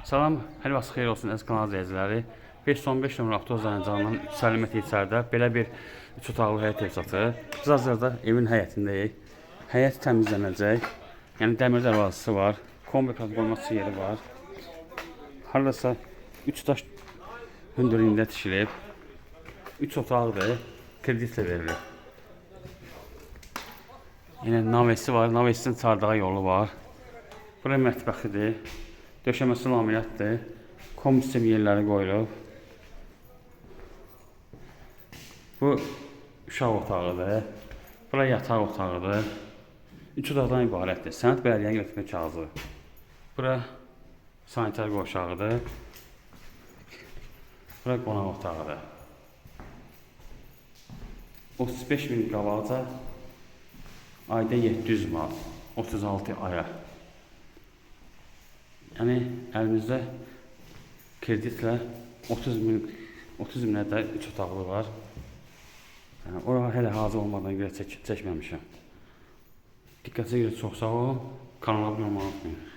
Salam, hər vaxt xeyir olsun əziz kanal izləyiciləri. 515 nömrə avtobus dayanacağından 350 metr içəridə belə bir 3 otaqlı həyət ev satır. Biz hazırda evin həyətindəyik. Həyət təmizlənəcək. Yəni dəmir dərvazası var. Kombi qoyması yeri var. Hardasa 3 daş hündürlüyündə tikilib. 3 otaqdır. Kreditlə verilir. Yəni navesi var. Navesinin çardağı yolu var. Bura mətbəxidir. Döşəməsi laminatdır. Komisyon yerləri qoyulub. Bu uşaq otağıdır. Bura yataq otağıdır. 3 otaqdan ibarətdir. Sənəd bələdiyyənin götürmə kağızı. Bura sanitar qoşağıdır. Bura qonaq otağıdır. 35 min qalaca ayda 700 manat. 36 aya. Yəni əlimizdə kreditlə 30 minə də 3 otaqlı var. Yəni, ora hələ hazır olmadan görə çəkməmişəm. Diqqətinizə görə çox sağ olun. Kanala abunə olmayı unutmayın.